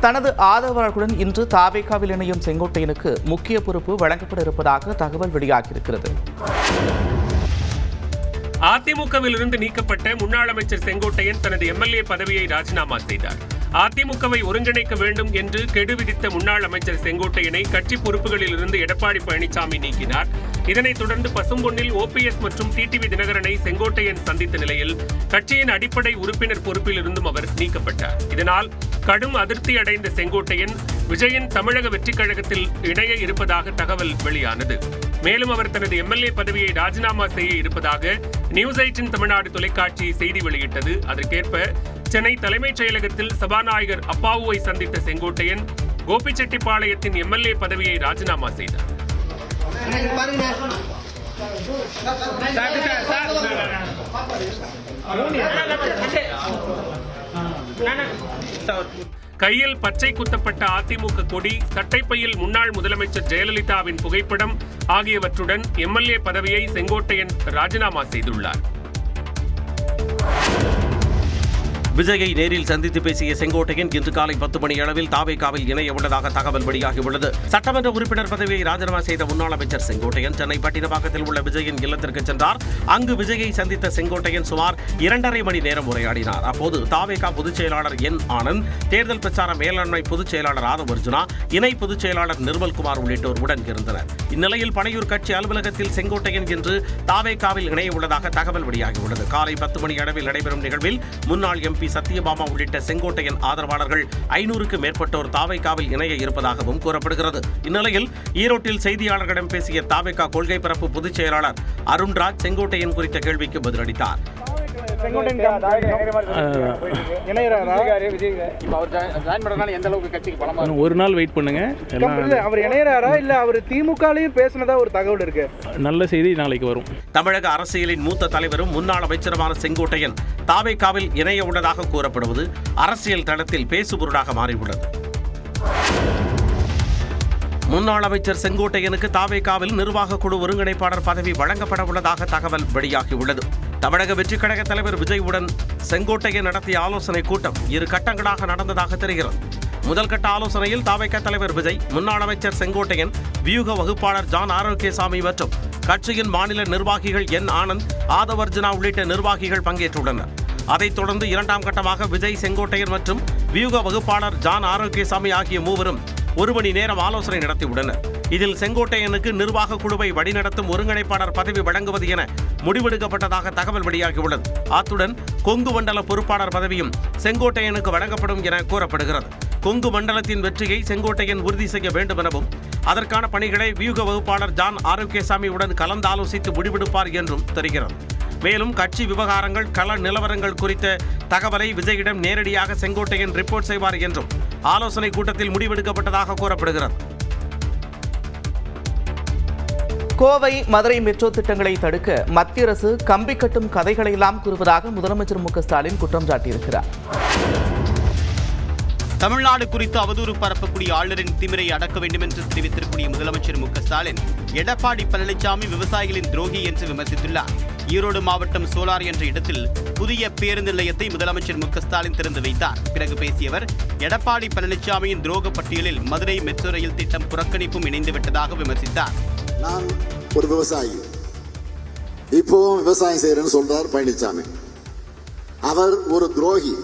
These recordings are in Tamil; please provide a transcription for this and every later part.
தனது ஆதரவாளர்களுடன் இன்று தாவேகாவில் இணையும் செங்கோட்டையனுக்கு முக்கிய பொறுப்பு வழங்கப்பட இருப்பதாக தகவல் வெளியாகியிருக்கிறது. அதிமுகவில் இருந்து நீக்கப்பட்ட முன்னாள் அமைச்சர் செங்கோட்டையன் தனது எம்எல்ஏ பதவியை ராஜினாமா செய்தார். அதிமுகவை ஒருங்கிணைக்க வேண்டும் என்று கெடு விதித்த முன்னாள் அமைச்சர் செங்கோட்டையனை கட்சி பொறுப்புகளில் இருந்து எடப்பாடி பழனிசாமி நீக்கினார். இதனைத் தொடர்ந்து பசும்பொன்னில் ஓபிஎஸ் மற்றும் டிடிவி தினகரனை செங்கோட்டையன் சந்தித்த நிலையில் கட்சியின் அடிப்படை உறுப்பினர் பொறுப்பில் இருந்தும் அவர் நீக்கப்பட்டார். இதனால் கடும் அதிருப்தி அடைந்த செங்கோட்டையன் விஜயின் தமிழக வெற்றிக் கழகத்தில் இணைய இருப்பதாக தகவல் வெளியானது. மேலும் அவர் தனது எம்எல்ஏ பதவியை ராஜினாமா செய்ய இருப்பதாக நியூஸ் 18 தமிழ்நாடு தொலைக்காட்சி செய்தி வெளியிட்டது. அதற்கேற்ப சென்னை தலைமைச் செயலகத்தில் சபாநாயகர் அப்பாவுவை சந்தித்த செங்கோட்டையன் கோபிச்செட்டிப்பாளையத்தின் எம்எல்ஏ பதவியை ராஜினாமா செய்தார். கையில் பச்சை குத்தப்பட்ட அதிமுக கொடி, சட்டைப்பையில் முன்னாள் முதலமைச்சர் ஜெயலலிதாவின் புகைப்படம் ஆகியவற்றுடன் எம்எல்ஏ பதவியை செங்கோட்டையன் ராஜினாமா செய்துள்ளார். விஜயை நேரில் சந்தித்து பேசிய செங்கோட்டையன் இன்று காலை 10 மணி அளவில் தாவேகாவில் இணைய உள்ளதாக தகவல் வெளியாகியுள்ளது. சட்டமன்ற உறுப்பினர் பதவியை ராஜினாமா செய்த முன்னாள் அமைச்சர் செங்கோட்டையன் சென்னை பட்டினப்பாக்கத்தில் உள்ள விஜயின் இல்லத்திற்கு சென்றார். அங்கு விஜயை சந்தித்த செங்கோட்டையன் சுமார் 2.5 மணி நேரம் உரையாடினார். அப்போது தாவேகா பொதுச் செயலாளர் என் ஆனந்த், தேர்தல் பிரச்சார மேலாண்மை பொதுச் செயலாளர் ஆதவ் அர்ஜுனா, இணை பொதுச் செயலாளர் நிர்மல்குமார் உள்ளிட்டோர் உடன் இருந்தனர். இந்நிலையில் பனையூர் கட்சி அலுவலகத்தில் செங்கோட்டையன் இன்று தாவேகாவில் இணைய உள்ளதாக தகவல் வெளியாகியுள்ளது. காலை 10 மணி அளவில் நடைபெறும் நிகழ்வில் முன்னாள் எம்பி சத்யபாமா உள்ளிட்ட செங்கோட்டையன் ஆதரவாளர்கள் 500க்கு மேற்பட்டோர் தாவேகாவில் இணைய இருப்பதாகவும் கூறப்படுகிறது. இந்நிலையில் ஈரோட்டில் செய்தியாளர்களிடம் பேசிய தாவேகா கொள்கை பரப்பு பொதுச் செயலாளர் அருண்ராஜ் செங்கோட்டையன் குறித்த கேள்விக்கு பதிலளித்தார். ஒரு நாள் வெயிட் பண்ணுங்க. அவர் இணையறாரா இல்ல அவர் திமுகலையும் பேசினதா ஒரு தகவல் இருக்கு. நல்ல செய்தி நாளைக்கு வரும். தமிழக அரசியலின் மூத்த தலைவரும் முன்னாள் அமைச்சருமான செங்கோட்டையன் தாவேகாவில் இணைய உள்ளதாக கூறப்படுவது அரசியல் தளத்தில் பேசுபொருளாக மாறியுள்ளது. முன்னாள் அமைச்சர் செங்கோட்டையனுக்கு தாவேகாவில் நிர்வாக குழு ஒருங்கிணைப்பாளர் பதவி வழங்கப்பட உள்ளதாக தகவல் வெளியாகியுள்ளது. தமிழக வெற்றிக் கழக தலைவர் விஜயுடன் செங்கோட்டையன் நடத்திய ஆலோசனை கூட்டம் 2 கட்டங்களாக நடந்ததாக தெரிகிறது. முதல் கட்ட ஆலோசனையில் தாவேகா தலைவர் விஜய், முன்னாள் அமைச்சர் செங்கோட்டையன், வியூக வகுப்பாளர் ஜான் ஆரோக்கியசாமி மற்றும் கட்சியின் மாநில நிர்வாகிகள் என் ஆனந்த், ஆதவ் அர்ஜுனா உள்ளிட்ட நிர்வாகிகள் பங்கேற்றுள்ளனர். அதைத் தொடர்ந்து 2ஆம் கட்டமாக விஜய், செங்கோட்டையன் மற்றும் வியூக வகுப்பாளர் ஜான் ஆரோக்கியசாமி ஆகிய மூவரும் 1 மணி நேரம் ஆலோசனை நடத்தியுள்ளனர். இதில் செங்கோட்டையனுக்கு நிர்வாக குழுவை வழிநடத்தும் ஒருங்கிணைப்பாளர் பதவி வழங்குவது என முடிவெடுக்கப்பட்டதாக தகவல் வெளியாகியுள்ளது. அத்துடன் கொங்கு மண்டல பொறுப்பாளர் பதவியும் செங்கோட்டையனுக்கு வழங்கப்படும் என கூறப்படுகிறது. கொங்கு மண்டலத்தின் வெற்றியை செங்கோட்டையன் உறுதி செய்ய வேண்டும் எனவும் அதற்கான பணிகளை வியூக வகுப்பாளர் ஜான் ஆரோக்கியசாமியுடன் கலந்தாலோசித்து முடிவெடுப்பார் என்றும் தெரிகிறது. மேலும் கட்சி விவகாரங்கள், கள நிலவரங்கள் குறித்த தகவலை விஜயிடம் நேரடியாக செங்கோட்டையன் ரிப்போர்ட் செய்வார் என்றும் ஆலோசனை கூட்டத்தில் முடிவெடுக்கப்பட்டதாக கூறப்படுகிறது. கோவை, மதுரை மெட்ரோ திட்டங்களை தடுக்க மத்திய அரசு கம்பி கட்டும் கதைகளை எல்லாம் கூறுவதாக முதலமைச்சர் மு க ஸ்டாலின் குற்றம் சாட்டியிருக்கிறார். தமிழ்நாடு குறித்து அவதூறு பரப்பக்கூடிய ஆளுநரின் திமிரை அடக்க வேண்டும் என்று தெரிவித்திருக்கூடிய முதலமைச்சர் மு க ஸ்டாலின் எடப்பாடி பழனிசாமி விவசாயிகளின் துரோகி என்று விமர்சித்துள்ளார். ஈரோடு மாவட்டம் சோலார் என்ற இடத்தில் புதிய பேருந்து நிலையத்தை முதலமைச்சர் மு க ஸ்டாலின் திறந்து வைத்தார். பிறகு பேசியவர், எடப்பாடி பழனிசாமியின் துரோக பட்டியலில் மதுரை மெட்ரோ ரயில் திட்டம் புறக்கணிப்பும் இணைந்துவிட்டதாக விமர்சித்தார். நான் ஒரு விவசாயி, இப்பவும் விவசாயம் செய்யறேன்னு சொல்றார் பழனிசாமி. அவர் ஒரு துரோகி.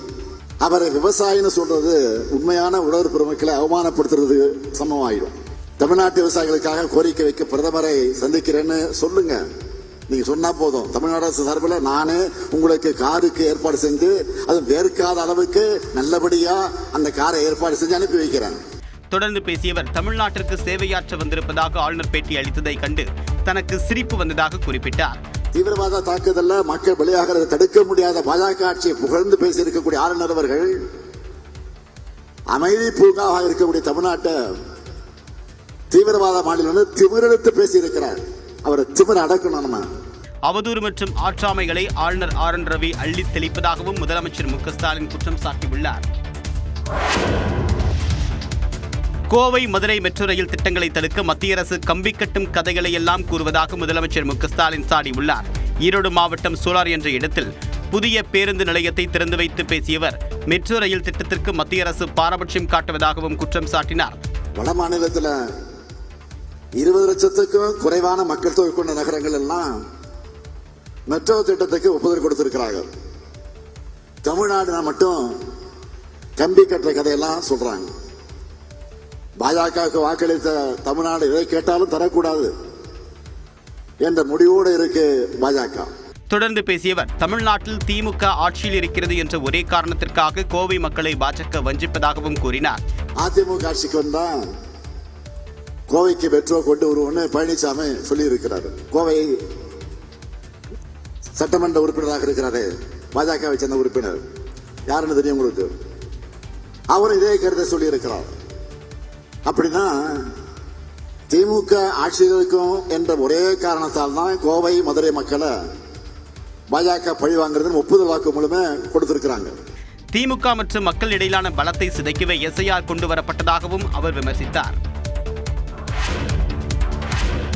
அவரை விவசாயின்னு சொல்றது உண்மையான உழவர் பெருமக்களை அவமானப்படுத்துறது சமமாயிடும். தமிழ்நாட்டு விவசாயிகளுக்காக கோரிக்கை வைக்க பிரதமரை சந்திக்கிறேன்னு சொல்லுங்க. நீங்க சொன்னா போதும். தமிழ்நாடு அரசு சார்பில் நானே உங்களுக்கு காருக்கு ஏற்பாடு செஞ்சு அது வேர்க்காத அளவுக்கு நல்லபடியா அந்த காரை ஏற்பாடு செஞ்சு அனுப்பி வைக்கிறேன். தொடர்ந்து பேசியவர், தமிழ்நாட்டிற்கு சேவையாற்ற வந்திருப்பதாக ஆளுநர் பேட்டி அளித்ததை கண்டு தனக்கு சிரிப்பு வந்ததாக குறிப்பிட்டார். தீவிரவாத தாக்குதல்ல மக்கள் பலியாகிறதை தடுக்க முடியாத பாஜக ஆட்சியை புகழ்ந்து பேசியிருக்கக்கூடிய ஆளுநர் அவர்கள் அமைதி பூங்காவாக இருக்கக்கூடிய தமிழ்நாட்டை தீவிரவாத மாநிலம் திமிரெடுத்து பேசியிருக்கிறார். அவரை திமிர அடக்கணும். அவதூறு மற்றும் ஆற்றாமைகளை ஆளுநர் ஆர் என் ரவி அள்ளி தெளிப்பதாகவும் முதலமைச்சர் மு க ஸ்டாலின் குற்றம் சாட்டியுள்ளார். கோவை, மதுரை மெட்ரோ ரயில் திட்டங்களை தடுக்க மத்திய அரசு கம்பி கட்டும் கதைகளை எல்லாம் கூறுவதாக முதலமைச்சர் மு க ஸ்டாலின் சாடியுள்ளார். ஈரோடு மாவட்டம் சோலார் என்ற இடத்தில் புதிய பேருந்து நிலையத்தை திறந்து வைத்து பேசியவர் மெட்ரோ ரயில் திட்டத்திற்கு மத்திய அரசு பாரபட்சம் காட்டுவதாகவும் குற்றம் சாட்டினார். வட மாநிலத்தில் 20 லட்சத்துக்கும் குறைவான மக்கள் தொகை கொண்ட நகரங்கள் எல்லாம் மெட்ரோ திட்டத்துக்கு ஒப்புதல் கொடுத்திருக்கிறார்கள். தமிழ்நாடு மட்டும் கம்பி கட்டுற கதையெல்லாம் சொல்றாங்க. பாஜகவுக்கு வாக்களித்த தமிழ்நாடு எதை கேட்டாலும் தரக்கூடாது என்ற முடிவோடு இருக்கு பாஜக. தொடர்ந்து பேசியவர் தமிழ்நாட்டில் திமுக ஆட்சியில் இருக்கிறது என்ற ஒரே காரணத்திற்காக கோவை மக்களை பாஜக வஞ்சிப்பதாகவும் கூறினார். அதிமுக ஆட்சிக்கு வந்தா கோவைக்கு மெட்ரோ கொண்டு வருவோம்னு பழனிசாமி சொல்லி இருக்கிறார். கோவை சட்டமன்ற உறுப்பினராக இருக்கிறாரு, பாஜகவை சேர்ந்த உறுப்பினர், யாருன்னு தெரியும் உங்களுக்கு. அவர் இதே கருத்தை சொல்லி இருக்கிறார். அப்படின்னா திமுக ஆட்சியில் இருக்கும் என்ற ஒரே காரணத்தால் தான் கோவை மதுரை மக்களை பாஜக பழி வாங்குறதுன்னு ஒப்புதல் வாக்கு மூலமே கொடுத்திருக்கிறாங்க. திமுக மற்றும் மக்கள் இடையிலான பலத்தை சிதைக்கவே எஸ்ஐஆர் கொண்டு வரப்பட்டதாகவும் அவர் விமர்சித்தார்.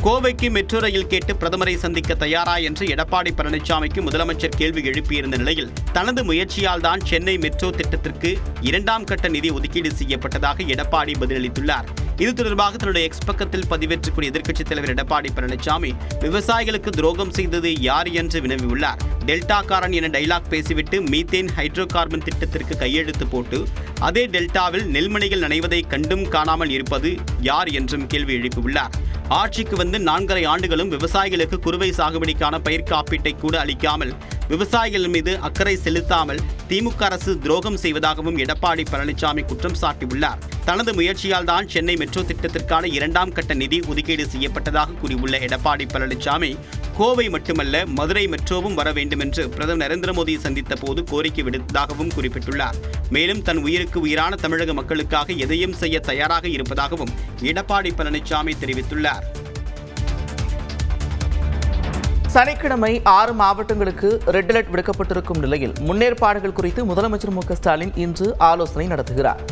கோவைக்கு மெட்ரோ ரயில் கேட்டு பிரதமரை சந்திக்க தயாரா என்று எடப்பாடி பழனிசாமிக்கு முதலமைச்சர் கேள்வி எழுப்பியிருந்த நிலையில் தனது முயற்சியால் தான் சென்னை மெட்ரோ திட்டத்திற்கு 2ஆம் கட்ட நிதி ஒதுக்கீடு செய்யப்பட்டதாக எடப்பாடி பதிலளித்துள்ளார். இது தொடர்பாக தன்னுடைய எக்ஸ் பக்கத்தில் பதிவேற்றக்கூடிய எதிர்க்கட்சித் தலைவர் எடப்பாடி பழனிசாமி விவசாயிகளுக்கு துரோகம் செய்தது யார் என்று வினவியுள்ளார். டெல்டாக்காரன் என டைலாக் பேசிவிட்டு மீத்தேன் ஹைட்ரோ கார்பன் திட்டத்திற்கு கையெழுத்து போட்டு அதே டெல்டாவில் நெல்மணிகள் நனைவதை கண்டும் காணாமல் இருப்பது யார் என்றும் கேள்வி எழுப்பியுள்ளார். ஆட்சிக்கு வந்து 4.5 ஆண்டுகளும் விவசாயிகளுக்கு குறுவை சாகுபடிக்கான பயிர் காப்பீட்டை கூட அளிக்காமல் விவசாயிகள் மீது அக்கறை செலுத்தாமல் திமுக அரசு துரோகம் செய்வதாகவும் எடப்பாடி பழனிசாமி குற்றம் சாட்டியுள்ளார். தனது முயற்சியால் தான் சென்னை மெட்ரோ திட்டத்திற்கான 2ஆம் கட்ட நிதி ஒதுக்கீடு செய்யப்பட்டதாக கூறியுள்ள எடப்பாடி பழனிசாமி கோவை மட்டுமல்ல மதுரை மெட்ரோவும் வர வேண்டும் என்று பிரதமர் நரேந்திர மோடியை சந்தித்த போது கோரிக்கை விடுத்ததாகவும் குறிப்பிட்டுள்ளார். மேலும் தன் உயிருக்கு உயிரான தமிழக மக்களுக்காக எதையும் செய்ய தயாராக இருப்பதாகவும் எடப்பாடி பழனிசாமி தெரிவித்துள்ளார். சனிக்கிழமை 6 மாவட்டங்களுக்கு ரெட் அலர்ட் விடுக்கப்பட்டிருக்கும் நிலையில் முன்னேற்பாடுகள் குறித்து முதலமைச்சர் மு க ஸ்டாலின் இன்று ஆலோசனை நடத்துகிறார்.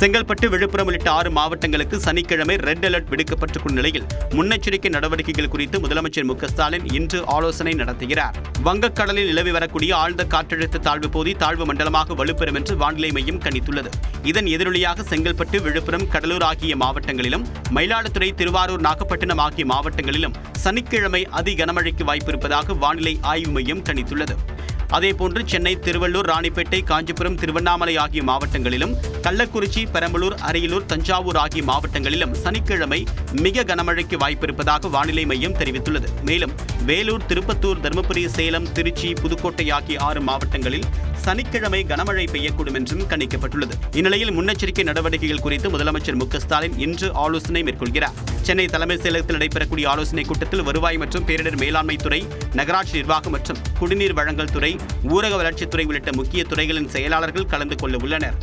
செங்கல்பட்டு, விழுப்புரம் உள்ளிட்ட 6 மாவட்டங்களுக்கு சனிக்கிழமை ரெட் அலர்ட் விடுக்கப்பட்டிருக்கும் நிலையில் முன்னெச்சரிக்கை நடவடிக்கைகள் குறித்து முதலமைச்சர் மு க ஸ்டாலின் இன்று ஆலோசனை நடத்துகிறார். வங்கக்கடலில் நிலவி வரக்கூடிய ஆழ்ந்த காற்றழுத்த தாழ்வு பகுதி தாழ்வு மண்டலமாக வலுப்பெறும் என்று வானிலை மையம் கணித்துள்ளது. இதன் எதிரொலியாக செங்கல்பட்டு, விழுப்புரம், கடலூர் ஆகிய மாவட்டங்களிலும் மயிலாடுதுறை, திருவாரூர், நாகப்பட்டினம் ஆகிய மாவட்டங்களிலும் சனிக்கிழமை அதி கனமழைக்கு வாய்ப்பு இருப்பதாக வானிலை ஆய்வு மையம் கணித்துள்ளது. அதேபோன்று சென்னை, திருவள்ளூர், ராணிப்பேட்டை, காஞ்சிபுரம், திருவண்ணாமலை ஆகிய மாவட்டங்களிலும் கள்ளக்குறிச்சி, பெரம்பலூர், அரியலூர், தஞ்சாவூர் ஆகிய மாவட்டங்களிலும் சனிக்கிழமை மிக கனமழைக்கு வாய்ப்பிருப்பதாக வானிலை மையம் தெரிவித்துள்ளது. மேலும் வேலூர், திருப்பத்தூர், தருமபுரி, சேலம், திருச்சி, புதுக்கோட்டை ஆகிய 6 மாவட்டங்களில் சனிக்கிழமை கனமழை பெய்யக்கூடும் என்றும் கணிக்கப்பட்டுள்ளது. இந்நிலையில் முன்னெச்சரிக்கை நடவடிக்கைகள் குறித்து முதலமைச்சர் மு க ஸ்டாலின் இன்று ஆலோசனை மேற்கொள்கிறார். சென்னை தலைமைச் செயலகத்தில் நடைபெறக்கூடிய ஆலோசனைக் கூட்டத்தில் வருவாய் மற்றும் பேரிடர் மேலாண்மை துறை, நகராட்சி நிர்வாகம் மற்றும் குடிநீர் வழங்கல் துறை, ஊரக வளர்ச்சித்துறை உள்ளிட்ட முக்கிய துறைகளின் செயலாளர்கள் கலந்து கொள்ள உள்ளனர்.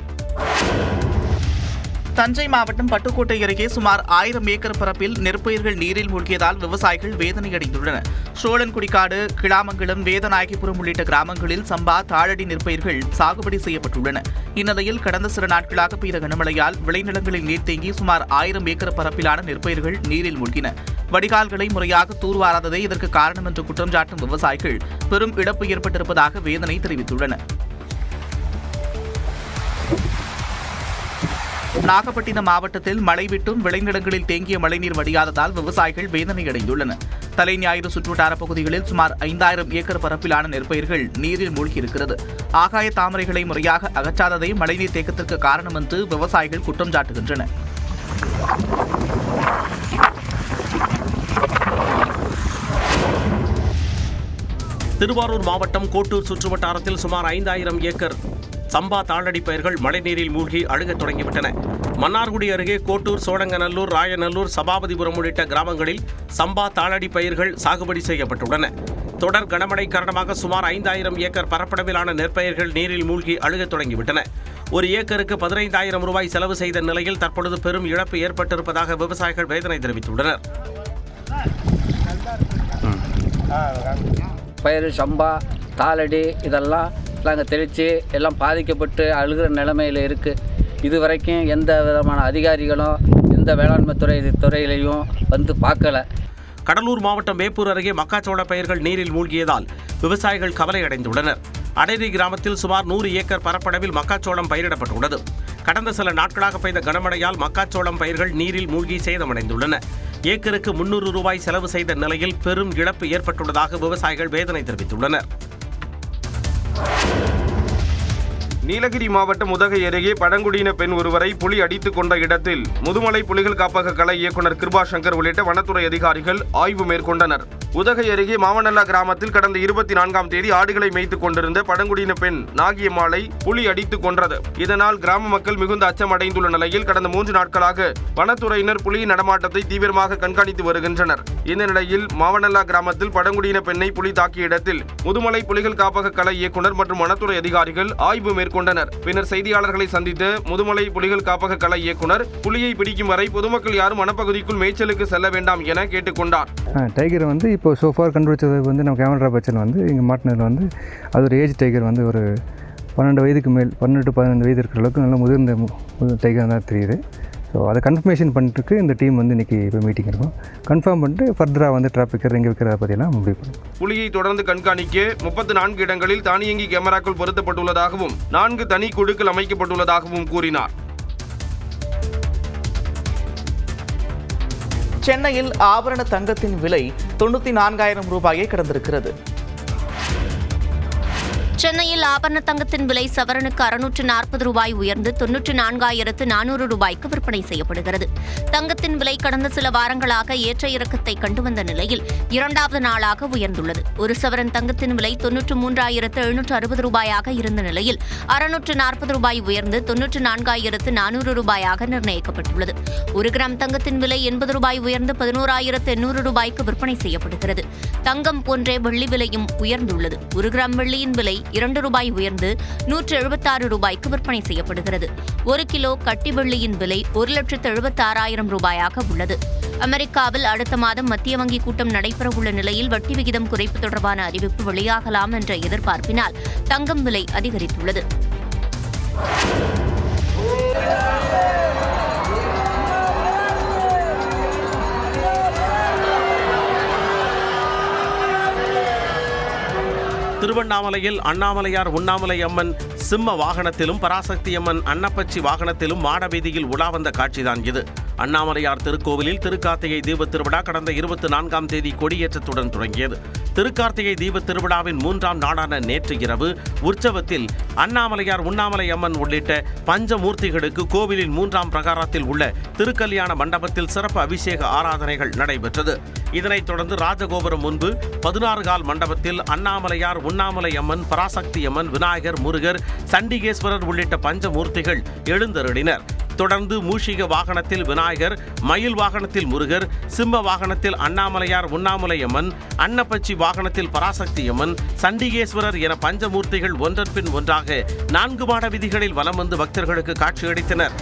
தஞ்சை மாவட்டம் பட்டுக்கோட்டை அருகே சுமார் 1000 ஏக்கர் பரப்பில் நெற்பயிர்கள் நீரில் மூழ்கியதால் விவசாயிகள் வேதனையடைந்துள்ளனர். சோழன்குடிக்காடு, கிளாமங்கலம், வேதநாயகிபுரம் உள்ளிட்ட கிராமங்களில் சம்பா, தாழடி நெற்பயிர்கள் சாகுபடி செய்யப்பட்டுள்ளன. இந்நிலையில் கடந்த சில நாட்களாக பெய்த கனமழையால் விளைநிலங்களில் நீர் தேங்கி சுமார் 1000 ஏக்கர் பரப்பிலான நெற்பயிர்கள் நீரில் மூழ்கின. வடிகால்களை முறையாக தூர்வாராததே இதற்கு காரணம் என்று குற்றம் சாட்டும் விவசாயிகள் பெரும் இழப்பு ஏற்பட்டிருப்பதாக வேதனை தெரிவித்துள்ளனர். நாகப்பட்டினம் மாவட்டத்தில் மழை விட்டும் விளைநிலங்களில் தேங்கிய மழைநீர் வடியாததால் விவசாயிகள் வேதனையடைந்துள்ளனர். தலைஞாயிறு சுற்றுவட்டார பகுதிகளில் சுமார் 5000 ஏக்கர் பரப்பிலான நெற்பயிர்கள் நீரில் மூழ்கியிருக்கிறது. ஆகாய தாமரைகளை முறையாக அகற்றாததே மழைநீர் தேக்கத்திற்கு காரணம் என்று விவசாயிகள் குற்றம் சாட்டுகின்றனர். திருவாரூர் மாவட்டம் கோட்டூர் சுற்றுவட்டாரத்தில் சுமார் 5000 ஏக்கர் சம்பா, தாளடி பயிர்கள் மழைநீரில் மூழ்கி அழுகத் தொடங்கிவிட்டன. மன்னார்குடி அருகே கோட்டூர், சோழங்கநல்லூர், ராயநல்லூர், சபாபதிபுரம் உள்ளிட்ட கிராமங்களில் சம்பா, தாளடி பயிர்கள் சாகுபடி செய்யப்பட்டுள்ளன. தொடர் கனமழை காரணமாக சுமார் 5000 ஏக்கர் பரப்பளவிலான நெற்பயிர்கள் நீரில் மூழ்கி அழுகத் தொடங்கிவிட்டன. ஒரு ஏக்கருக்கு 15000 ரூபாய் செலவு செய்த நிலையில் தற்பொழுது பெரும் இழப்பு ஏற்பட்டிருப்பதாக விவசாயிகள் வேதனை தெரிவித்துள்ளனர். பயிர் சம்பா, தாளடி இதெல்லாம் நாங்கள் தெளித்து எல்லாம் பாதிக்கப்பட்டு அழுகிற நிலைமையில் இருக்குது. இது வரைக்கும் எந்த விதமான அதிகாரிகளும் எந்த வேளாண்மை துறையிலையும் வந்து பார்க்கல. கடலூர் மாவட்டம் வேப்பூர் அருகே மக்காச்சோள பயிர்கள் நீரில் மூழ்கியதால் விவசாயிகள் கவலையடைந்துள்ளனர். அடேரி கிராமத்தில் சுமார் 100 ஏக்கர் பரப்பளவில் மக்காச்சோளம் பயிரிடப்பட்டுள்ளது. கடந்த சில நாட்களாக பெய்த கனமழையால் மக்காச்சோளம் பயிர்கள் நீரில் மூழ்கி சேதமடைந்துள்ளன. ஏக்கருக்கு 300 ரூபாய் செலவு செய்த நிலையில் பெரும் இழப்பு ஏற்பட்டுள்ளதாக விவசாயிகள் வேதனை தெரிவித்துள்ளனர். நீலகிரி மாவட்டம் உதகை அருகே பழங்குடியின பெண் ஒருவரை புலி அடித்துக் கொண்ட இடத்தில் முதுமலை புலிகள் காப்பக கலை இயக்குநர் கிருபா சங்கர் உள்ளிட்ட வனத்துறை அதிகாரிகள் ஆய்வு மேற்கொண்டனர். உதகை அருகே மாவனல்லா கிராமத்தில் கடந்த 24ஆம் தேதி ஆடுகளை மேய்த்துக் கொண்டிருந்த பழங்குடியின பெண் நாகியம்மாளை புலி அடித்துக் கொன்றது. இதனால் கிராம மக்கள் மிகுந்த அச்சம் அடைந்துள்ள நிலையில் கடந்த 3 நாட்களாக வனத்துறையினர் புலியின் நடமாட்டத்தை தீவிரமாக கண்காணித்து வருகின்றனர். இந்த நிலையில் மாவனல்லா கிராமத்தில் பழங்குடியின பெண்ணை புலி தாக்கிய இடத்தில் முதுமலை புலிகள் காப்பக கலை இயக்குநர் மற்றும் வனத்துறை அதிகாரிகள் ஆய்வு மேற்கொண்டனர். பின்னர் செய்தியாளர்களை சந்தித்த முதுமலை புலிகள் காப்பக கலை இயக்குநர் புலியை பிடிக்கும் வரை பொதுமக்கள் யாரும் வனப்பகுதிக்குள் மேய்ச்சலுக்கு செல்ல வேண்டாம் என கேட்டுக்கொண்டார். டைகர் இப்போ சோஃபார் கண்டுபிடிச்சது நம்ம கேமரா பட்சத்தில் இங்கே மாட்டினதில் அது ஒரு ஏஜ் டைகர் ஒரு 12 வயதுக்கு மேல் 18-15 வயது இருக்கிற அளவுக்கு நல்ல முதிர்ந்த டைகர் தான் தெரியுது. ஸோ அதை கன்ஃபர்மேஷன் பண்ணிட்டு இந்த டீம் இன்றைக்கி இப்போ மீட்டிங் இருக்கும். கன்ஃபார்ம் பண்ணிட்டு ஃபர்தராக டிராஃபிக்கர் எங்கே வைக்கிறத பற்றியெல்லாம் முடிவு பண்ணும். புலியை தொடர்ந்து கண்காணிக்க 34 இடங்களில் தானியங்கி கேமராக்கள் பொருத்தப்பட்டுள்ளதாகவும் 4 தனி குழுக்கள் அமைக்கப்பட்டுள்ளதாகவும் கூறினார். சென்னையில் ஆபரண தங்கத்தின் விலை 94,000 ரூபாயை கடந்திருக்கிறது. சென்னையில் ஆபரண தங்கத்தின் விலை சவரனுக்கு 640 ரூபாய் உயர்ந்து 94,400 ரூபாய்க்கு விற்பனை செய்யப்படுகிறது. தங்கத்தின் விலை கடந்த சில வாரங்களாக ஏற்ற இறக்கத்தை கண்டு வந்த நிலையில் 2வது நாளாக உயர்ந்துள்ளது. ஒரு சவரன் தங்கத்தின் விலை 93,760 ரூபாயாக இருந்த நிலையில் 640 ரூபாய் உயர்ந்து 94,400 ரூபாயாக நிர்ணயிக்கப்பட்டுள்ளது. 1 கிராம் தங்கத்தின் விலை 80 ரூபாய் உயர்ந்து 11,800 ரூபாய்க்கு விற்பனை செய்யப்படுகிறது. தங்கம் போன்றே வெள்ளி விலையும் உயர்ந்துள்ளது. 1 கிராம் வெள்ளியின் விலை 2 ரூபாய் உயர்ந்து 176 ரூபாய்க்கு விற்பனை செய்யப்படுகிறது. 1 கிலோ கட்டி வெள்ளியின் விலை 1,76,000 ரூபாயாக உள்ளது. அமெரிக்காவில் அடுத்த மாதம் மத்திய வங்கி கூட்டம் நடைபெறவுள்ள நிலையில் வட்டி விகிதம் குறைப்பு தொடர்பான அறிவிப்பு வெளியாகலாம் என்ற எதிர்பார்ப்பினால் தங்கம் விலை அதிகரித்துள்ளது. திருவண்ணாமலையில் அண்ணாமலையார் உண்ணாமலை அம்மன் சிம்ம வாகனத்திலும் பராசக்தி அம்மன் அன்னப்பச்சி வாகனத்திலும் மாடவீதியில் உலா வந்த காட்சிதான் இது. அண்ணாமலையார் திருக்கோவிலில் திருக்கார்த்திகை தீபத் திருவிழா கடந்த 24ஆம் தேதி கொடியேற்றத்துடன் தொடங்கியது. திருக்கார்த்திகை தீபத் திருவிழாவின் 3ஆம் நாளான நேற்று இரவு உற்சவத்தில் அண்ணாமலையார் உண்ணாமலை அம்மன் உள்ளிட்ட பஞ்சமூர்த்திகளுக்கு கோவிலின் 3ஆம் பிரகாரத்தில் உள்ள திருக்கல்யாண மண்டபத்தில் சிறப்பு அபிஷேக ஆராதனைகள் நடைபெற்றது. இதனைத் தொடர்ந்து ராஜகோபுரம் முன்பு 16 கால் மண்டபத்தில் அண்ணாமலையார் உண்ணாமலை அம்மன் பராசக்தி அம்மன் விநாயகர் முருகர் சண்டிகேஸ்வரர் உள்ளிட்ட பஞ்சமூர்த்திகள் எழுந்தருளினர். தொடர்ந்து மூஷிக வாகனத்தில் விநாயகர், மயில் வாகனத்தில் முருகர், சிம்ம வாகனத்தில் அண்ணாமலையார் உண்ணாமலை அம்மன், அன்னப்பச்சி வாகனத்தில் பராசக்தி அம்மன், சண்டிகேஸ்வரர் என பஞ்சமூர்த்திகள் ஒன்றன் பின் ஒன்றாக 4 மாட வீதிகளில் வலம் வந்து பக்தர்களுக்கு காட்சியளித்தனர்.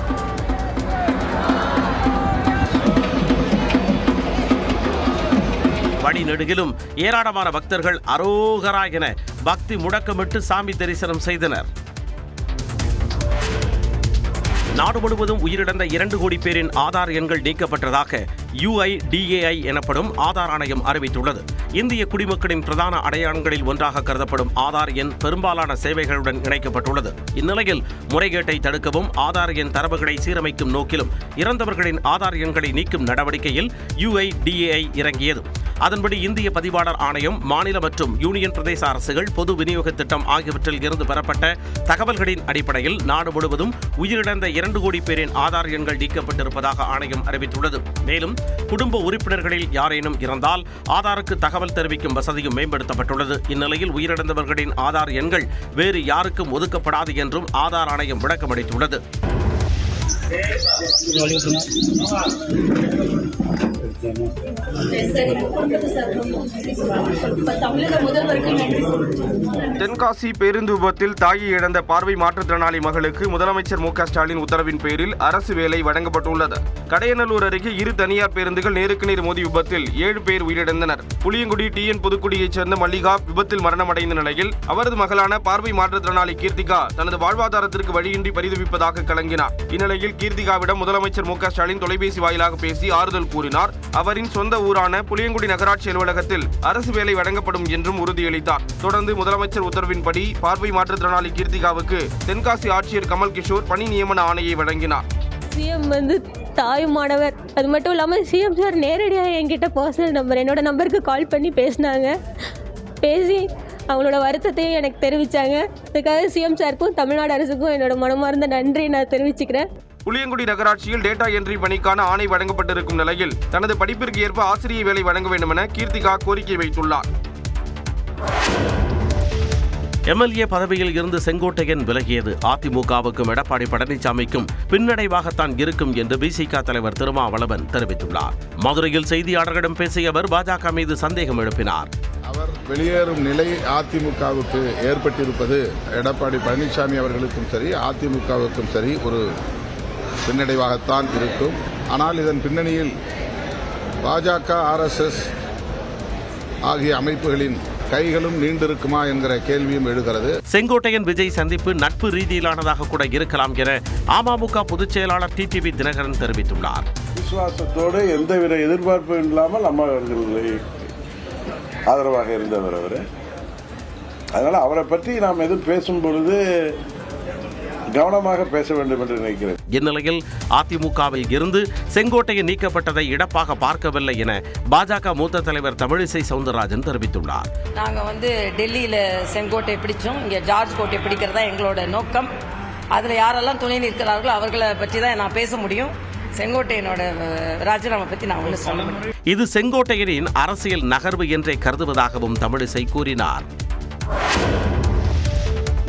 வழிநெடுகிலும் ஏராளமான பக்தர்கள் அரோகரா என பக்தி முழக்கமிட்டு சாமி தரிசனம் செய்தனர். நாடு முழுவதும் உயிரிழந்த 2 கோடி பேரின் ஆதார் எண்கள் நீக்கப்பட்டதாக UIDAI எனப்படும் ஆதார் ஆணையம் அறிவித்துள்ளது. இந்திய குடிமக்களின் பிரதான அடையாளங்களில் ஒன்றாக கருதப்படும் ஆதார் எண் பெரும்பாலான சேவைகளுடன் இணைக்கப்பட்டுள்ளது. இந்நிலையில் முறைகேட்டை தடுக்கவும் ஆதார் எண் தரவுகளை சீரமைக்கும் நோக்கிலும் இறந்தவர்களின் ஆதார் எண்களை நீக்கும் நடவடிக்கையில் UIDAI இறங்கியது. அதன்படி இந்திய பதிவாளர் ஆணையம், மாநில மற்றும் யூனியன் பிரதேச அரசுகள், பொது விநியோக திட்டம் ஆகியவற்றில் இருந்து பெறப்பட்ட தகவல்களின் அடிப்படையில் நாடு முழுவதும் உயிரிழந்த 2 கோடி பேரின் ஆதார் எண்கள் நீக்கப்பட்டிருப்பதாக ஆணையம் அறிவித்துள்ளது. மேலும் குடும்ப உறுப்பினர்களில் யாரேனும் இறந்தால் ஆதாருக்கு தகவல் தெரிவிக்கும் வசதியும் மேம்படுத்தப்பட்டுள்ளது. இந்நிலையில் உயிரிழந்தவர்களின் ஆதார் எண்கள் வேறு யாருக்கும் ஒதுக்கப்படாது என்றும் ஆதார் ஆணையம் விளக்கமளித்துள்ளது. தென்காசி பேருந்து விபத்தில் தாயை இழந்த பார்வை மாற்றுத்திறனாளி மகளுக்கு முதலமைச்சர் மு க ஸ்டாலின் உத்தரவின் பேரில் அரசு வேலை வழங்கப்பட்டுள்ளது. கடையநல்லூர் அருகே 2 தனியார் பேருந்துகள் நேருக்கு நேர் மோதி விபத்தில் 7 பேர் உயிரிழந்தனர். புளியங்குடி TN புதுக்குடியைச் சேர்ந்த மல்லிகா விபத்தில் மரணமடைந்த நிலையில் அவரது மகளான பார்வை மாற்றுத்திறனாளி கீர்த்திகா தனது வாழ்வாதாரத்திற்கு வழியின்றி பரிதவிப்பதாக கலங்கினார். இந்நிலையில் கீர்த்திகாவிடம் முதலமைச்சர் மு க ஸ்டாலின் தொலைபேசி வாயிலாக பேசி ஆறுதல் கூறினார். அவரின் சொந்த ஊரான புளியங்குடி நகராட்சி அலுவலகத்தில் அரசு வேலை வழங்கப்படும் என்றும் உறுதியளித்தார். தொடர்ந்து முதலமைச்சர் உத்தரவின்படி பார்வை மாற்றுத்திறனாளி கீர்த்திகாவுக்கு தென்காசி ஆட்சியர் கமல் கிஷோர் பணி நியமன ஆணையை வழங்கினார். சிஎம் தாயுமானவர். அது மட்டும் இல்லாமல் சிஎம் சார் நேரடியாக என்கிட்ட பர்சனல் நம்பர் என்னோட நம்பருக்கு கால் பண்ணி பேசினாங்க. பேசி அவங்களோட வருத்தத்தையும் எனக்கு தெரிவித்தாங்க. அதுக்காக சிஎம் சாருக்கும் தமிழ்நாடு அரசுக்கும் என்னோட மனமார்ந்த நன்றி நான் தெரிவிச்சுக்கிறேன். புளியங்குடி நகராட்சியில் டேட்டா என்ட்ரி பணிக்கான ஆணை வழங்கப்பட்டிருக்கும் நிலையில் தனது படிப்பிற்கு ஏற்ப ஆசிரிய வேலை வழங்க வேண்டும் என கீர்த்திகா கோரிக்கை வைத்துள்ளார். எம்எல்ஏ பதவியில் இருந்து செங்கோட்டையன் விலகியது அதிமுகவுக்கும் எடப்பாடி பழனிசாமிக்கும் பின்னடைவாகத்தான் இருக்கும் என்று பிசிக தலைவர் திருமாவளவன் தெரிவித்துள்ளார். மதுரையில் செய்தியாளர்களிடம் பேசிய அவர் பாஜக மீது சந்தேகம் எழுப்பினார். அவர் வெளியேறும் நிலை அதிமுகவுக்கு ஏற்பட்டிருப்பது எடப்பாடி பழனிசாமி அவர்களுக்கும் சரி அதிமுகவுக்கும் சரி ஒரு பின்னடைவாகத்தான் இருக்கும். ஆனால் இதன் பின்னணியில் பாஜக, RSS ஆகிய அமைப்புகளின் கைகளும் நீண்டிருக்குமா என்கிற கேள்வியும் எழுகிறது. செங்கோட்டையன் விஜய் சந்திப்பு நட்பு ரீதியிலானதாக கூட இருக்கலாம் என அமமுக பொதுச் செயலாளர் டிடிவி தினகரன் தெரிவித்துள்ளார். விசுவாசத்தோடு எந்தவித எதிர்பார்ப்பும் இல்லாமல் அம்மா அவர்களை ஆதரவாக இருந்தவர் அவர். அதனால் அவரை பற்றி நாம் எதுவும் பேசும் பொழுது கவனமாக பேச வேண்டும் என்று நினைக்கிறேன். இந்நிலையில் அதிமுகவில் இருந்து செங்கோட்டையன் நீக்கப்பட்டதை இடப்பாக பார்க்கவில்லை என பாஜக மூத்த தலைவர் தமிழிசை சவுந்தரராஜன் தெரிவித்துள்ளார். நாங்கள் டெல்லியில் செங்கோட்டை பிடிச்சோம், இங்கே ஜார்ஜ் கோட்டை பிடிக்கிறதா எங்களோட நோக்கம். அதில் யாரெல்லாம் துணை நிற்கிறார்களோ அவர்களை பற்றி தான் நான் பேச முடியும். செங்கோட்டையனோட ராஜினாமா பற்றி நான் ஒன்று சொல்ல முடியும். இது செங்கோட்டையனின் அரசியல் நகர்வு என்றே கருதுவதாகவும் தமிழிசை கூறினார்.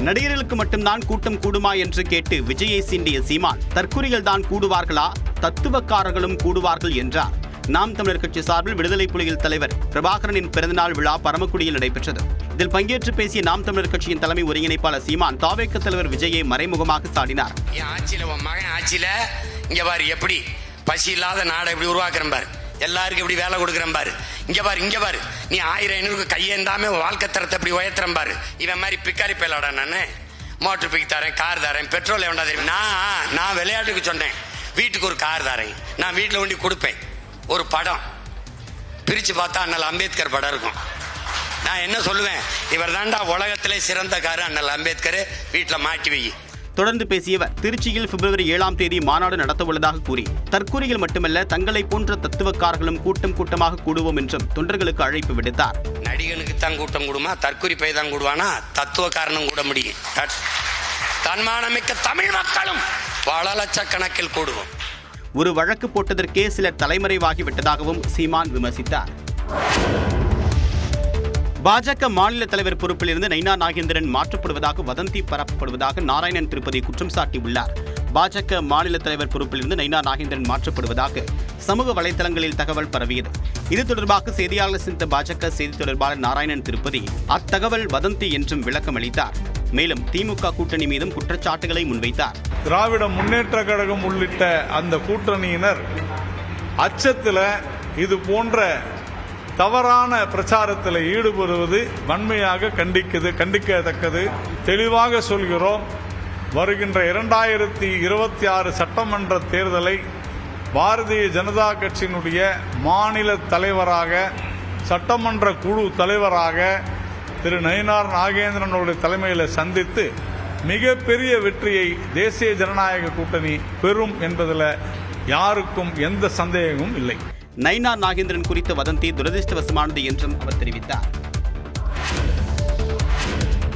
நடிகர்களுக்கு மட்டும்தான் கூட்டம் கூடுமா என்று கேட்டு விஜயை சீண்டிய சீமான் தற்குறிகள் தான் கூடுவார்களா, தத்துவக்காரர்களும் கூடுவார்கள் என்றார். நாம் தமிழர் கட்சி சார்பில் விடுதலை புலிகள் தலைவர் பிரபாகரனின் பிறந்தநாள் விழா பரமக்குடியில் நடைபெற்றது. இதில் பங்கேற்று பேசிய நாம் தமிழர் கட்சியின் தலைமை ஒருங்கிணைப்பாளர் சீமான் தாவேக தலைவர் விஜயை மறைமுகமாக சாடினார். ஆட்சியில இங்க பாரு எப்படி பசி இல்லாத நாடை எப்படி உருவாக்குறேன் பாரு, எல்லாருக்கும் எப்படி வேலை கொடுக்குறேன் பாரு, இங்க பாரு நீ 1000-500 கையேந்தாம வாழ்க்கை தரத்தை எப்படி உயர்த்துறேன் பாரு. இவன் மாதிரி பிக்காரி பேலாடா, நானு மோட்டர் பிக் தரேன், கார் தரேன், பெட்ரோல் எவன்டா தெரியும். நான் விளையாட்டுக்கு சொன்னேன், வீட்டுக்கு ஒரு கார் தரேன், நான் வீட்டில் ஒண்டி கொடுப்பேன். ஒரு படம் பிரிச்சு பார்த்தா அண்ணல் அம்பேத்கர் படம் இருக்கும். நான் என்ன சொல்லுவேன், இவர் தாண்டா உலகத்திலே சிறந்த காரு அண்ணல் அம்பேத்கர், வீட்டில் மாட்டி வை. தொடர்ந்து பேசியவர் திருச்சியில் பிப்ரவரி 7ஆம் தேதி மாநாடு நடத்தவுள்ளதாக கூறி தற்கூறிகள் மட்டுமல்ல தங்களை போன்ற தத்துவக்காரர்களும் கூட்டம் கூட்டமாக கூடுவோம் என்றும் தொண்டர்களுக்கு அழைப்பு விடுத்தார். நடிகனுக்கு தான் கூட்டம் கூடுமா, தற்கூரி பை தான் கூடுவானா, தத்துவக்காரனும் கூட முடியும். தன்மானமிக்க தமிழ் மக்களும் பல லட்சக்கணக்கில் கூடுவோம். ஒரு வழக்கு போட்டதற்கே சிலர் தலைமறைவாகிவிட்டதாகவும் சீமான் விமர்சித்தார். பாஜக மாநில தலைவர் பொறுப்பில் இருந்து நைனா நாகேந்திரன் மாற்றப்படுவதாக வதந்தி பரப்பப்படுவதாக நாராயணன் திருப்பதி குற்றம் சாட்டியுள்ளார். பாஜக மாநில தலைவர் பொறுப்பில் இருந்து நைனா நாகேந்திரன் மாற்றப்படுவதாக சமூக வலைதளங்களில் தகவல் பரவியது. இது தொடர்பாக செய்தியாளர் சந்தித்த பாஜக செய்தி தொடர்பாளர் நாராயணன் திருப்பதி அத்தகவல் வதந்தி என்றும் விளக்கம் அளித்தார். மேலும் திமுக கூட்டணி மீதும் குற்றச்சாட்டுகளை முன்வைத்தார். திராவிட முன்னேற்ற கழகம் உள்ளிட்ட அந்த கூட்டணியினர் அச்சத்தில் இது போன்ற தவறான பிரச்சாரத்தில் ஈடுபடுவது வன்மையாக கண்டிக்கத்தக்கது. தெளிவாக சொல்கிறோம், வருகின்ற 2026 சட்டமன்ற தேர்தலை பாரதிய ஜனதா கட்சியினுடைய மாநில தலைவராக, சட்டமன்ற குழு தலைவராக திரு நயினார் நாகேந்திரனுடைய தலைமையில் சந்தித்து மிகப்பெரிய வெற்றியை தேசிய ஜனநாயக கூட்டணி பெறும் என்பதில் யாருக்கும் எந்த சந்தேகமும் இல்லை. நைனா நாகேந்திரன் குறித்த வதந்தி துரதிருஷ்டவசமானது என்றும் அவர் தெரிவித்தார்.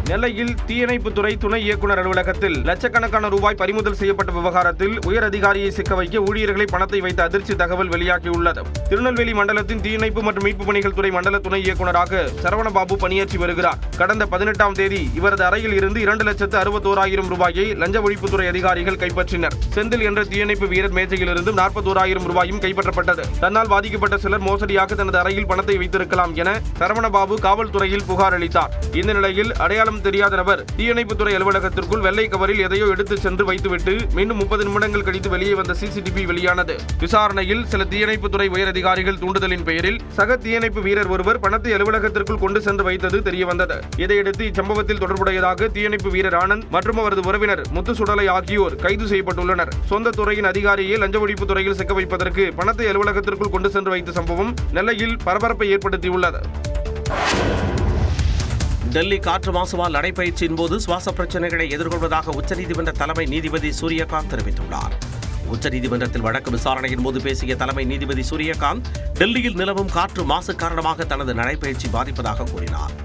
நெல்லையில் தீயணைப்புத்துறை துணை இயக்குநர் அலுவலகத்தில் லட்சக்கணக்கான ரூபாய் பறிமுதல் செய்யப்பட்ட விவகாரத்தில் உயர் அதிகாரியை சிக்க வைக்க ஊழியர்களை பணத்தை வைத்த அதிர்ச்சி தகவல் வெளியாகியுள்ளது. திருநெல்வேலி மண்டலத்தின் தீயணைப்பு மற்றும் மீட்பு பணிகள் துறை மண்டல துணை இயக்குநராக சரவணபாபு பணியாற்றி வருகிறார். கடந்த 18ஆம் தேதி இவரது அறையில் இருந்து 2,61,000 ரூபாயை லஞ்ச ஒழிப்புத்துறை அதிகாரிகள் கைப்பற்றினர். செந்தில் என்ற தீயணைப்பு வீரர் மேஜையிலிருந்து 41,000 ரூபாயும் கைப்பற்றப்பட்டது. தன்னால் பாதிக்கப்பட்ட சிலர் மோசடியாக தனது அறையில் பணத்தை வைத்திருக்கலாம் என சரவணபாபு காவல்துறையில் புகார் அளித்தார். இந்த நிலையில் அடையாளம் அடையாளம் தெரியாத நபர் தீயணைப்புத்துறை அலுவலகத்திற்குள் வெள்ளை கவரில் எதையோ எடுத்து சென்று வைத்துவிட்டு மீண்டும் 30 நிமிடங்கள் கழித்து வெளியே வந்த சிசிடிவி வெளியானது. விசாரணையில் சில தீயணைப்புத்துறை உயரதிகாரிகள் தூண்டுதலின் பெயரில் சக தீயணைப்பு வீரர் ஒருவர் பணத்தை அலுவலகத்திற்குள் கொண்டு சென்று வைத்தது தெரியவந்தது. இதையடுத்து இச்சம்பவத்தில் தொடர்புடையதாக தீயணைப்பு வீரர் ஆனந்த் மற்றும் அவரது உறவினர் முத்துசுடலை ஆகியோர் கைது செய்யப்பட்டுள்ளனர். சொந்த துறையின் அதிகாரியை லஞ்ச ஒழிப்பு துறையில் சிக்க வைப்பதற்கு பணத்தை அலுவலகத்திற்குள் கொண்டு சென்று வைத்த சம்பவம் நெல்லையில் பரபரப்பை ஏற்படுத்தியுள்ளது. டெல்லி காற்று மாசுவால் நடைபயிற்சியின் போது சுவாச பிரச்சனைகளை எதிர்கொள்வதாக உச்சநீதிமன்ற தலைமை நீதிபதி சூரியகாந்த் தெரிவித்துள்ளார். உச்சநீதிமன்றத்தில் வழக்கு விசாரணையின் போது பேசிய தலைமை நீதிபதி சூரியகாந்த் டெல்லியில் நிலவும் காற்று மாசு காரணமாக தனது நடைபயிற்சி பாதிப்பதாக கூறினார்.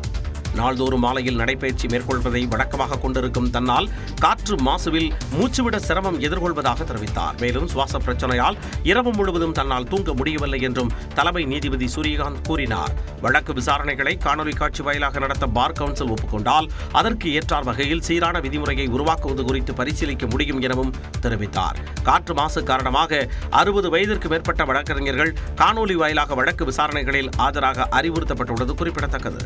நாள்தோறும் மாலையில் நடைபயிற்சி மேற்கொள்வதை வழக்கமாக கொண்டிருக்கும் தன்னால் காற்று மாசுவில் மூச்சுவிட சிரமம் எதிர்கொள்வதாக தெரிவித்தார். மேலும் சுவாச பிரச்சனையால் இரவு முழுவதும் தன்னால் தூங்க முடியவில்லை என்றும் தலைமை நீதிபதி சூரியகாந்த் கூறினார். வழக்கு விசாரணைகளை காணொலி காட்சி வாயிலாக நடத்த பார் கவுன்சில் ஒப்புக்கொண்டால் அதற்கு ஏற்றார் வகையில் சீரான விதிமுறையை உருவாக்குவது குறித்து பரிசீலிக்க முடியும் எனவும் தெரிவித்தார். காற்று மாசு காரணமாக 60 வயதிற்கு மேற்பட்ட வழக்கறிஞர்கள் காணொலி வாயிலாக வழக்கு விசாரணைகளில் ஆஜராக அறிவுறுத்தப்பட்டுள்ளது குறிப்பிடத்தக்கது.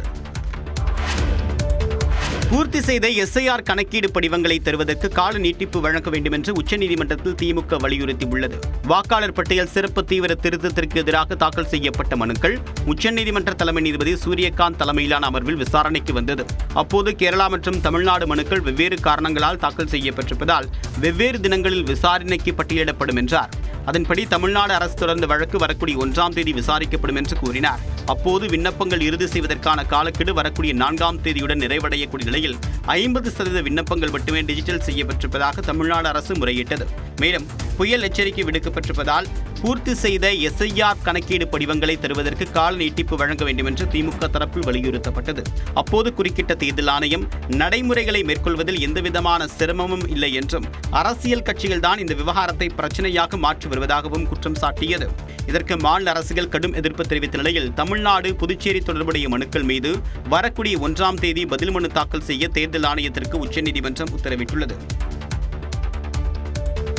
பூர்த்தி செய்த எஸ்ஐஆர் கணக்கீடு படிவங்களை தருவதற்கு கால நீட்டிப்பு வழங்க வேண்டும் என்று உச்சநீதிமன்றத்தில் திமுக வலியுறுத்தியுள்ளது. வாக்காளர் பட்டியல் சிறப்பு தீவிர திருத்தத்திற்கு எதிராக தாக்கல் செய்யப்பட்ட மனுக்கள் உச்சநீதிமன்ற தலைமை நீதிபதி சூரியகாந்த் தலைமையிலான அமர்வில் விசாரணைக்கு வந்தது. அப்போது கேரளா மற்றும் தமிழ்நாடு மனுக்கள் வெவ்வேறு காரணங்களால் தாக்கல் செய்யப்பட்டிருப்பதால் வெவ்வேறு தினங்களில் விசாரணைக்கு பட்டியலிடப்படும் என்றார். அதன்படி தமிழ்நாடு அரசு தொடர்ந்த வழக்கு வரக்கூடிய 1ஆம் தேதி விசாரிக்கப்படும் என்று கூறினார். அப்போது விண்ணப்பங்கள் இறுதி செய்வதற்கான காலக்கெடு வரக்கூடிய 4ஆம் தேதியுடன் நிறைவடையக்கூடிய நிலையில் 50% விண்ணப்பங்கள் மட்டுமே டிஜிட்டல் செய்யப்பட்டிருப்பதாக தமிழ்நாடு அரசு முறையிட்டது. மேலும் புயல் எச்சரிக்கை விடுக்கப்பட்டிருப்பதால் பூர்த்தி செய்த எஸ்ஐஆர் கணக்கீடு படிவங்களை தருவதற்கு கால நீட்டிப்பு வழங்க வேண்டும் என்று திமுக தரப்பில் வலியுறுத்தப்பட்டது. அப்போது குறுக்கிட்ட தேர்தல் ஆணையம் நடைமுறைகளை மேற்கொள்வதில் எந்தவிதமான சிரமமும் இல்லை என்றும் அரசியல் கட்சிகள்தான் இந்த விவகாரத்தை பிரச்சனையாக மாற்றி வருவதாகவும் குற்றம் சாட்டியது. இதற்கு மாநில அரசுகள் கடும் எதிர்ப்பு தெரிவித்த நிலையில் தமிழ்நாடு, புதுச்சேரி தொடர்புடைய மனுக்கள் மீது வரக்கூடிய 1ஆம் தேதி பதில் மனு தாக்கல் செய்ய தேர்தல் ஆணையத்திற்கு உச்சநீதிமன்றம் உத்தரவிட்டுள்ளது.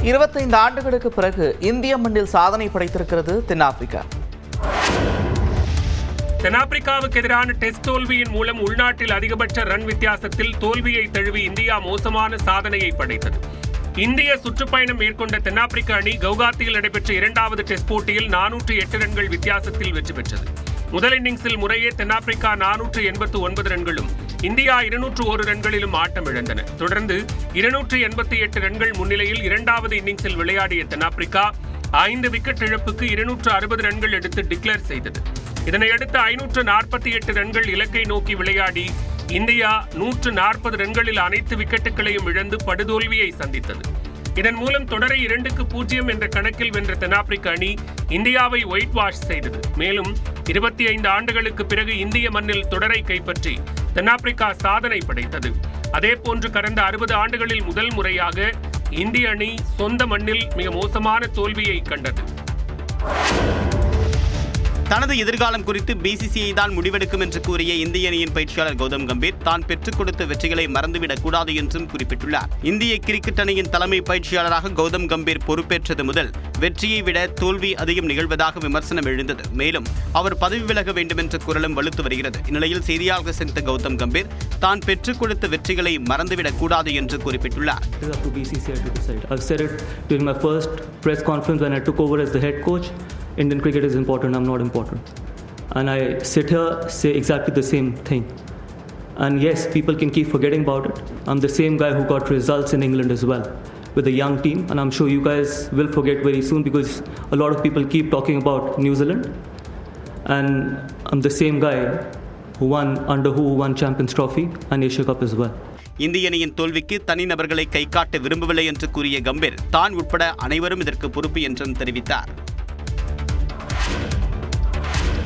25 ஆண்டுகளுக்கு பிறகு இந்திய மண்ணில் சாதனை படைத்திருக்கிறது தென்னாப்பிரிக்கா. தென்னாப்பிரிக்காவுக்கு எதிரான டெஸ்ட் தோல்வியின் மூலம் உள்நாட்டில் அதிகபட்ச ரன் வித்தியாசத்தில் தோல்வியை தழுவி இந்தியா மோசமான சாதனையை படைத்தது. இந்திய சுற்றுப்பயணம் மேற்கொண்ட தென்னாப்பிரிக்க அணி கவுகாத்தியில் நடைபெற்ற 2வது டெஸ்ட் போட்டியில் 408 ரன்கள் வித்தியாசத்தில் வெற்றி பெற்றது. முதல் இன்னிங்ஸில் முறையே தென்னாப்பிரிக்கா 489 ரன்களும் இந்தியா 201 ரன்களிலும் ஆட்டம் இழந்தன. தொடர்ந்து 288 ரன்கள் முன்னிலையில் 2வது இன்னிங்ஸில் விளையாடிய தென்னாப்பிரிக்கா 5 விக்கெட் இழப்புக்கு 260 ரன்கள் எடுத்து டிக்ளேர் செய்தது. இதனையடுத்து 548 ரன்கள் இலக்கை நோக்கி விளையாடி இந்தியா 140 ரன்களில் அனைத்து விக்கெட்டுகளையும் இழந்து படுதோல்வியை சந்தித்தது. இதன் மூலம் தொடரை 2-0 என்ற கணக்கில் வென்ற தென்னாப்பிரிக்க அணி இந்தியாவை ஒயிட் வாஷ் செய்தது. மேலும் 25 ஆண்டுகளுக்கு பிறகு இந்திய மண்ணில் தொடரை கைப்பற்றி தென்னாப்பிரிக்கா சாதனை படைத்தது. அதேபோன்று கடந்த 60 ஆண்டுகளில் முதல் முறையாக இந்திய அணி சொந்த மண்ணில் மிக மோசமான தோல்வியை கண்டது. தனது எதிர்காலம் குறித்து பிசிசிஐ தான் முடிவெடுக்கும் என்று கூறிய இந்திய அணியின் பயிற்சியாளர் கௌதம் கம்பீர் தான் பெற்றுக் கொடுத்த வெற்றிகளை மறந்துவிடக் கூடாது என்றும் குறிப்பிட்டுள்ளார். இந்திய கிரிக்கெட் அணியின் தலைமை பயிற்சியாளராக கௌதம் கம்பீர் பொறுப்பேற்றது முதல் வெற்றியை விட தோல்வி அதிகம் நிகழ்வதாக விமர்சனம் எழுந்தது. மேலும் அவர் பதவி விலக வேண்டும் என்ற குரலும் வலுத்து வருகிறது. இந்நிலையில் செய்தியாளர்கள் சந்தித்த கௌதம் கம்பீர் தான் பெற்றுக் கொடுத்த வெற்றிகளை மறந்துவிடக் கூடாது என்று குறிப்பிட்டுள்ளார். Indian cricket is important, I'm not important. And I sit here, say exactly the same thing. And yes, people can keep forgetting about it. I'm the same guy who got results in England as well with a young team. And I'm sure you guys will forget very soon because a lot of people keep talking about New Zealand. And I'm the same guy who won Champions Trophy and Asia Cup as well. இந்திய அணியின் தோல்விக்கு தனிநபர்களை கை காட்ட விரும்பவில்லை என்று கூறிய கம்பீர் தான் உட்பட அனைவரும் இதற்கு பொறுப்பு என்றும் தெரிவித்தார்.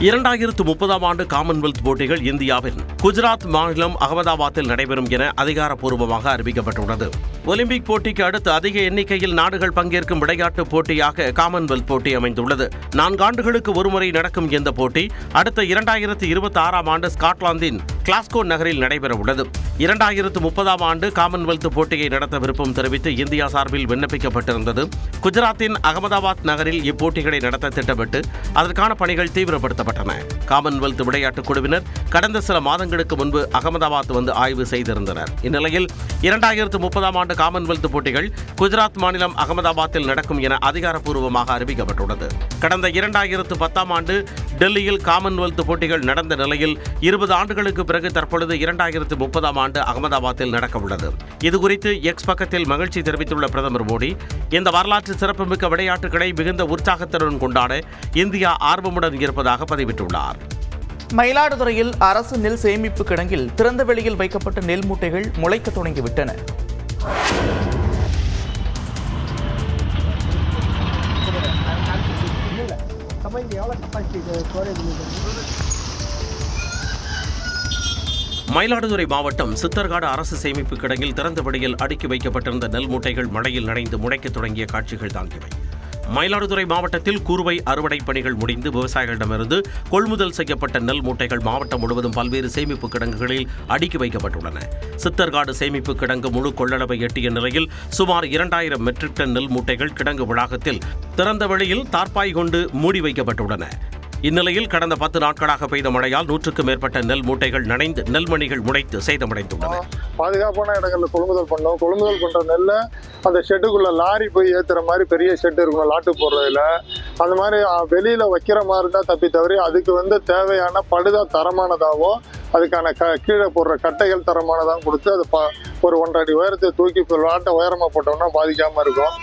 2030ஆம் ஆண்டு காமன்வெல்த் போட்டிகள் இந்தியாவின் குஜராத் மாநிலம் அகமதாபாத்தில் நடைபெறும் என அதிகாரப்பூர்வமாக அறிவிக்கப்பட்டுள்ளது. ஒலிம்பிக் போட்டிக்கு அடுத்து அதிக எண்ணிக்கையில் நாடுகள் பங்கேற்கும் விளையாட்டுப் போட்டியாக காமன்வெல்த் போட்டி அமைந்துள்ளது. 4 ஆண்டுகளுக்கு ஒருமுறை நடக்கும் இந்த போட்டி அடுத்த 2026ஆம் ஆண்டு ஸ்காட்லாந்தின் கிளாஸ்கோ நகரில் நடைபெறவுள்ளது. 2030ஆம் ஆண்டு காமன்வெல்த் போட்டியை நடத்த விருப்பம் தெரிவித்து இந்தியா சார்பில் விண்ணப்பிக்கப்பட்டிருந்தது. குஜராத்தின் அகமதாபாத் நகரில் இப்போட்டிகளை நடத்த திட்டமிட்டு அதற்கான பணிகள் தீவிரப்படுத்தப்பட்டன. காமன்வெல்த் விளையாட்டுக் குழுவினர் கடந்த சில மாதங்களுக்கு முன்பு அகமதாபாத் வந்து ஆய்வு செய்திருந்தனர். இந்நிலையில் 2030ஆம் ஆண்டு காமன்வெல்த் போட்டிகள் குஜராத் மாநிலம் அகமதாபாத்தில் நடக்கும் என அதிகாரப்பூர்வமாக அறிவிக்கப்பட்டுள்ளது. கடந்த 2010ஆம் ஆண்டு டெல்லியில் காமன்வெல்த் போட்டிகள் நடந்த நிலையில் 20 ஆண்டுகளுக்கு பிறகு தற்பொழுது 2030ஆம் ஆண்டு அகமதாபாத்தில் நடக்கவுள்ளது. இதுகுறித்து எக்ஸ் பக்கத்தில் மகிழ்ச்சி தெரிவித்துள்ள பிரதமர் மோடி, இந்த வரலாற்று சிறப்புமிக்க விளையாட்டுகளை மிகுந்த உற்சாகத்துடன் கொண்டாட இந்தியா ஆர்வமுடன் இருப்பதாக பதிவிட்டுள்ளார். மயிலாடுதுறையில் அரசு நெல் சேமிப்பு கிடங்கில் திறந்த வெளியில் வைக்கப்பட்ட நெல் மூட்டைகள் முளைக்க தொடங்கிவிட்டன. மயிலாடுதுறை மாவட்டம் சித்தர்காடு அரசு சேமிப்பு கிடங்கில் திறந்த வெளியில் அடுக்கி வைக்கப்பட்டிருந்த நெல் மூட்டைகள் மழையில் நனைந்து முளைக்க தொடங்கிய காட்சிகள் தாங்கியவை. மயிலாடுதுறை மாவட்டத்தில் கூறுவை அறுவடை பணிகள் முடிந்து விவசாயிகளிடமிருந்து கொள்முதல் செய்யப்பட்ட நெல் மூட்டைகள் மாவட்டம் முழுவதும் பல்வேறு சேமிப்பு கிடங்குகளில் அடுக்கி வைக்கப்பட்டுள்ளன. சித்தர்காடு சேமிப்பு கிடங்கு முழு கொள்ளளவை எட்டிய நிலையில் சுமார் 2000 மெட்ரிக் டன் நெல் மூட்டைகள் கிடங்கு வளாகத்தில் திறந்த வெளியில் தார்பாய் கொண்டு மூடி வைக்கப்பட்டுள்ளன. இந்நிலையில் கடந்த 10 நாட்களாக பெய்த மழையால் 100க்கும் மேற்பட்ட நெல் மூட்டைகள் நனைந்து நெல்மணிகள் முளைத்து சேதமடைந்துள்ளன. பாதுகாப்பான இடங்களில் கொள்முதல் பண்ணோம். கொள்முதல் பண்ற நெல்லை அந்த ஷெட்டுக்குள்ள லாரி போய் ஏத்துற மாதிரி பெரிய ஷெட் இருக்கணும் லாட்டு போடுறதுல. அந்த மாதிரி வெளியில வைக்கிற மாதிரி இருந்தால் தப்பி தவறி அதுக்கு தேவையான படுதா தரமானதாகவும் அதுக்கான கீழே போடுற கட்டைகள் தரமானதாகவும் கொடுத்து அது ஒரு 1.5 அடி உயரத்தை தூக்கி லாட்டை உயரமா போட்டோம்னா பாதிக்காம இருக்கும்.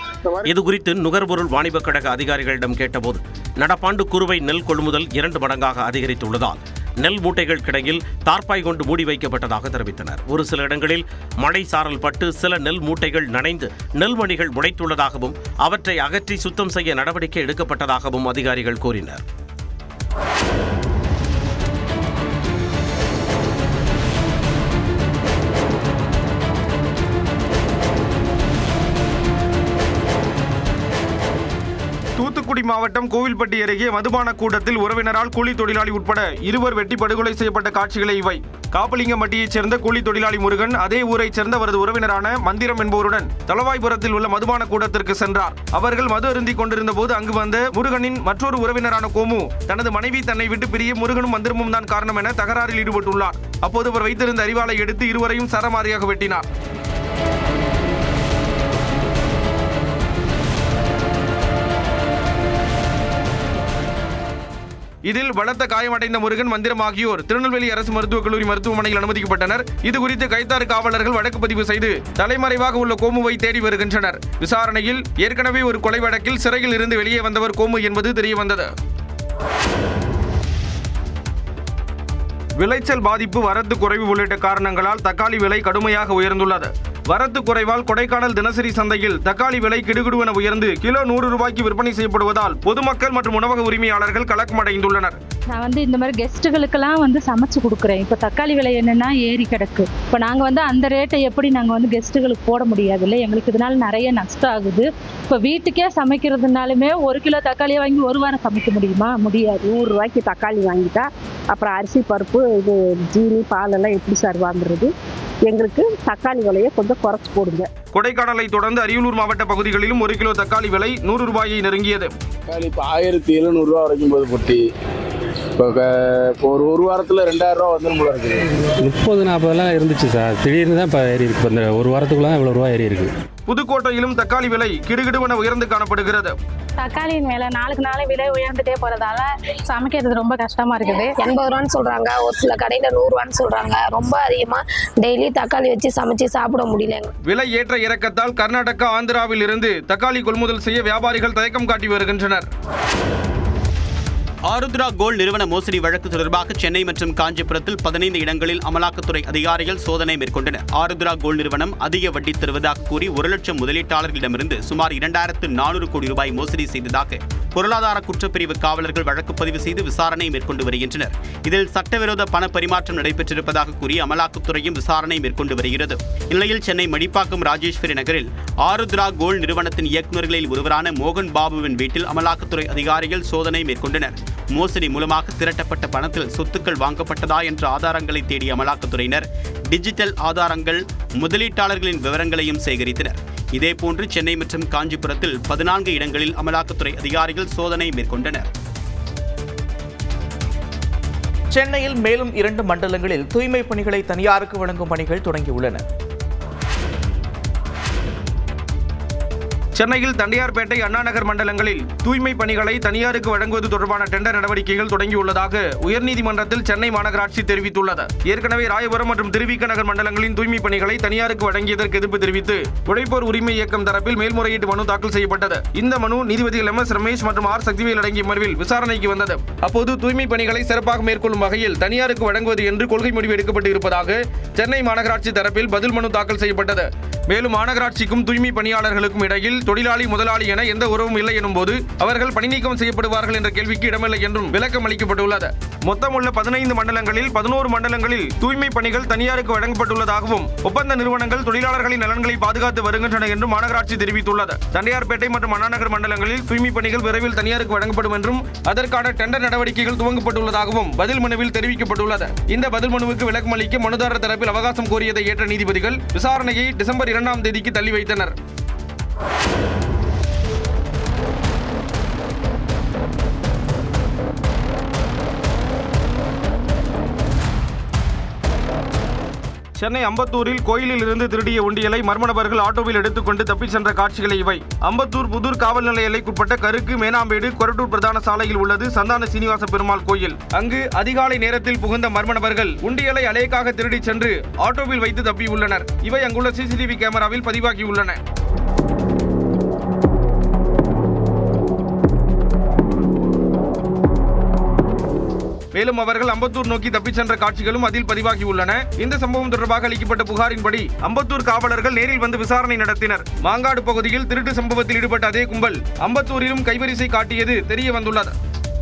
இதுகுறித்து நுகர்பொருள் வாணிப கழக அதிகாரிகளிடம் கேட்டபோது நடப்பாண்டு குறுவை நெல் கொள்முதல் 2 மடங்காக அதிகரித்துள்ளதால் நெல் மூட்டைகள் கிடங்கில் தார்பாய் கொண்டு மூடி வைக்கப்பட்டதாக தெரிவித்தனர். ஒரு சில இடங்களில் மழை சாரல் பட்டு சில நெல் மூட்டைகள் நனைந்து நெல்மணிகள் முளைத்துள்ளதாகவும் அவற்றை அகற்றி சுத்தம் செய்ய நடவடிக்கை எடுக்கப்பட்டதாகவும் அதிகாரிகள் கூறினர். தூத்துக்குடி மாவட்டம் கோவில்பட்டி அருகே மதுபான கூட்டத்தில் உறவினரால் கூலி தொழிலாளி உட்பட 2 வெட்டி படுகொலை செய்யப்பட்ட காட்சிகளை இவை. காப்பலிங்கம்பட்டியைச் சேர்ந்த கூலி தொழிலாளி முருகன் அதே ஊரைச் சேர்ந்த அவரது உறவினரான மந்திரம் என்பவருடன் தளவாய்புரத்தில் உள்ள மதுபான கூட்டத்திற்கு சென்றார். அவர்கள் மது அருந்திக் கொண்டிருந்த போது அங்கு வந்த முருகனின் மற்றொரு உறவினரான கோமு தனது மனைவி தன்னை விட்டு பிரிய முருகனும் மந்திரமும் தான் காரணம் என தகராறில் ஈடுபட்டுள்ளார். அப்போது அவர் வைத்திருந்த அரிவாளை எடுத்து இருவரையும் சரமாரியாக வெட்டினார். இதில் பலத்த காயமடைந்த முருகன் மந்திரம் ஆகியோர் திருநெல்வேலி அரசு மருத்துவக் கல்லூரி மருத்துவமனையில் அனுமதிக்கப்பட்டனர். இதுகுறித்து கைத்தாறு காவலர்கள் வழக்கு பதிவு செய்து தலைமறைவாக உள்ள கோமுவை தேடி வருகின்றனர். விசாரணையில் ஏற்கனவே ஒரு கொலை வழக்கில் சிறையில் இருந்து வெளியே வந்தவர் கோமு என்பது தெரியவந்தது. விளைச்சல் பாதிப்பு, வரத்து குறைவு உள்ளிட்ட காரணங்களால் தக்காளி விலை கடுமையாக உயர்ந்துள்ளது. வரத்து குறைவால் கொடைக்கானல் தினசரி சந்தையில் தக்காளி விலை கிடுகிடுவென உயர்ந்து கிலோ 100 ரூபாய்க்கு விற்பனை செய்யப்படுவதால் பொதுமக்கள் மற்றும் உணவக உரிமையாளர்கள் கலக்கமடைந்துள்ளனர். நான் இந்த மாதிரி கெஸ்ட்டுகளுக்கெல்லாம் சமைச்சு கொடுக்குறேன். இப்போ தக்காளி விலை என்னன்னா ஏறி கிடக்கு. இப்போ நாங்கள் அந்த ரேட்டை எப்படி நாங்கள் கெஸ்ட்டுகளுக்கு போட முடியாது இல்லை. எங்களுக்கு இதனால நிறைய நஷ்டம் ஆகுது. இப்போ வீட்டுக்கே சமைக்கிறதுனாலுமே 1 கிலோ தக்காளியை வாங்கி 1 வாரம் சமைக்க முடியுமா? முடியாது. 100 ரூபாய்க்கு தக்காளி வாங்கிட்டா அப்புறம் அரிசி பருப்பு இது ஜீனி பாலெல்லாம் எப்படி சார் வாங்குறது? எங்களுக்கு தக்காளி விலையை கொஞ்சம் குறைச்சி போடுங்க. கொடைக்கானலை தொடர்ந்து அரியலூர் மாவட்ட பகுதிகளிலும் 1 கிலோ தக்காளி விலை 100 ரூபாயை நெருங்கியது. தக்காளி இப்போ 1700 ரூபா வரைக்கும் போது பொட்டி. இப்போ ஒரு வாரத்தில் 2000 ரூபா வந்துடும் போல இருக்குது. 30-40 இருந்துச்சு சார். திடீர்னு தான் இப்போ ஏறி இருக்கு. இந்த ஒரு வாரத்துக்குள்ள இவ்வளோ ரூபா ஏறி இருக்கு. புதுக்கோட்டையிலும் தக்காளி விலை கிடுகிடுவென உயர்ந்து காணப்படுகிறது. தக்காளியின் மேல நாளுக்கு நாள் விலை உயர்ந்துட்டே போறதால சமைக்கிறது ரொம்ப கஷ்டமா இருக்குது. 80 ரூபான்னு சொல்றாங்க, ஒரு சில கடையில 100 ரூபான்னு சொல்றாங்க. ரொம்ப அதிகமா டெய்லி தக்காளி வச்சு சமைச்சு சாப்பிட முடியல. விலை ஏற்ற இறக்கத்தால் கர்நாடகா, ஆந்திராவில் இருந்து தக்காளி கொள்முதல் செய்ய வியாபாரிகள் தயக்கம் காட்டி வருகின்றனர். ஆருத்ரா கோல்ட் நிறுவன மோசடி வழக்கு தொடர்பாக சென்னை மற்றும் காஞ்சிபுரத்தில் 15 இடங்களில் அமலாக்கத்துறை அதிகாரிகள் சோதனை மேற்கொண்டனர். ஆருத்ரா கோல்ட் நிறுவனம் அதிக வட்டி தருவதாக கூறி 1 லட்சம் முதலீட்டாளர்களிடமிருந்து சுமார் 2400 கோடி ரூபாய் மோசடி செய்ததாக பொருளாதார குற்றப்பிரிவு காவலர்கள் வழக்கு பதிவு செய்து விசாரணை மேற்கொண்டு வருகின்றனர். இதில் சட்டவிரோத பண பரிமாற்றம் நடைபெற்றிருப்பதாக கூறி அமலாக்கத்துறையும் விசாரணை மேற்கொண்டு வருகிறது. இந்நிலையில் சென்னை மடிப்பாக்கம் ராஜேஸ்வரி நகரில் ஆருத்ரா கோல்ட் நிறுவனத்தின் இயக்குநர்களில் ஒருவரான மோகன் பாபுவின் வீட்டில் அமலாக்கத்துறை அதிகாரிகள் சோதனை மேற்கொண்டனர். மோசடி மூலமாக திரட்டப்பட்ட பணத்தில் சொத்துக்கள் வாங்கப்பட்டதா என்ற ஆதாரங்களை தேடிய அமலாக்கத்துறையினர் டிஜிட்டல் ஆதாரங்கள், முதலீட்டாளர்களின் விவரங்களையும் சேகரித்தனர். இதேபோன்று சென்னை மற்றும் காஞ்சிபுரத்தில் 14 இடங்களில் அமலாக்கத்துறை அதிகாரிகள் சோதனை மேற்கொண்டனர். சென்னையில் மேலும் 2 மண்டலங்களில் தூய்மை பணிகளை தனியாருக்கு வழங்கும் பணிகள் தொடங்கியுள்ளன. சென்னையில் தண்டையார்பேட்டை, அண்ணாநகர் மண்டலங்களில் தூய்மை பணிகளை தனியாருக்கு வழங்குவது தொடர்பான டெண்டர் நடவடிக்கைகள் தொடங்கியுள்ளதாக உயர்நீதிமன்றத்தில் சென்னை மாநகராட்சி தெரிவித்துள்ளது. ஏற்கனவே ராயபுரம் மற்றும் திருவிக நகர் மண்டலங்களின் தூய்மை பணிகளை தனியாருக்கு வழங்கியதற்கு எதிர்ப்பு தெரிவித்து உழைப்போர் உரிமை இயக்கம் தரப்பில் மேல்முறையீட்டு மனு தாக்கல் செய்யப்பட்டது. இந்த மனு நீதிபதிகள் MS ரமேஷ் மற்றும் R சக்திவேல் அடங்கிய அமர்வில் விசாரணைக்கு வந்தது. அப்போது தூய்மை பணிகளை சிறப்பாக மேற்கொள்ளும் வகையில் தனியாருக்கு வழங்குவது என்று கொள்கை முடிவு எடுக்கப்பட்டு இருப்பதாக சென்னை மாநகராட்சி தரப்பில் பதில் மனு தாக்கல் செய்யப்பட்டது. மேலும் மாநகராட்சிக்கும் தூய்மை பணியாளர்களுக்கும் இடையில் தொழிலாளி முதலாளி என எந்த உறவும் இல்லை எனும் போது அவர்கள் பணிநீக்கம் செய்யப்படுவார்கள் என்ற கேள்விக்கு இடமில்லை என்றும் விளக்கம் அளிக்கப்பட்டுள்ளது. மொத்தம் உள்ள 15 மண்டலங்களில் 11 மண்டலங்களில் தூய்மை பணிகள் தனியாருக்கு வழங்கப்பட்டுள்ளதாகவும் ஒப்பந்த நிறுவனங்கள் தொழிலாளர்களின் நலன்களை பாதுகாத்து வருகின்றன என்றும் மாநகராட்சி தெரிவித்துள்ளது. தண்டையார்பேட்டை மற்றும் அண்ணாநகர் மண்டலங்களில் தூய்மை பணிகள் விரைவில் தனியாருக்கு வழங்கப்படும் என்றும் அதற்கான டெண்டர் நடவடிக்கைகள் துவங்கப்பட்டுள்ளதாகவும் பதில் மனுவில் தெரிவிக்கப்பட்டுள்ளது. இந்த பதில் மனுவுக்கு விளக்கம் அளிக்க மனுதாரர் தரப்பில் அவகாசம் கோரியதை ஏற்ற நீதிபதிகள் விசாரணையை டிசம்பர் 2ஆம் தேதிக்கு தள்ளி வைத்தனர். சென்னை அம்பத்தூரில் கோயிலில் இருந்து திருடிய உண்டியலை மர்ம நபர்கள் ஆட்டோவில் எடுத்துக்கொண்டு தப்பிச் சென்ற காட்சிகளை இவை. அம்பத்தூர் புதூர் காவல் நிலைய எல்லைக்குட்பட்ட கருக்கு, மேனாம்பேடு, கொரட்டூர் பிரதான சாலையில் உள்ளது சந்தான சீனிவாச பெருமாள் கோயில். அங்கு அதிகாலை நேரத்தில் புகுந்த மர்ம நபர்கள் உண்டியலை அலேக்காக திருடிச் சென்று ஆட்டோவில் வைத்து தப்பியுள்ளனர். இவை அங்குள்ள CCTV கேமராவில் பதிவாகியுள்ளன. மேலும் அவர்கள் அம்பத்தூர் நோக்கி தப்பிச் சென்ற காட்சிகளும் அதில் பதிவாகியுள்ளன. இந்த சம்பவம் தொடர்பாக அளிக்கப்பட்ட புகாரின்படி அம்பத்தூர் காவலர்கள் நேரில் வந்து விசாரணை நடத்தினர். மாங்காடு பகுதியில் திருட்டு சம்பவத்தில் ஈடுபட்ட அதே கும்பல் அம்பத்தூரிலும் கைவரிசை காட்டியது தெரிய வந்துள்ளது.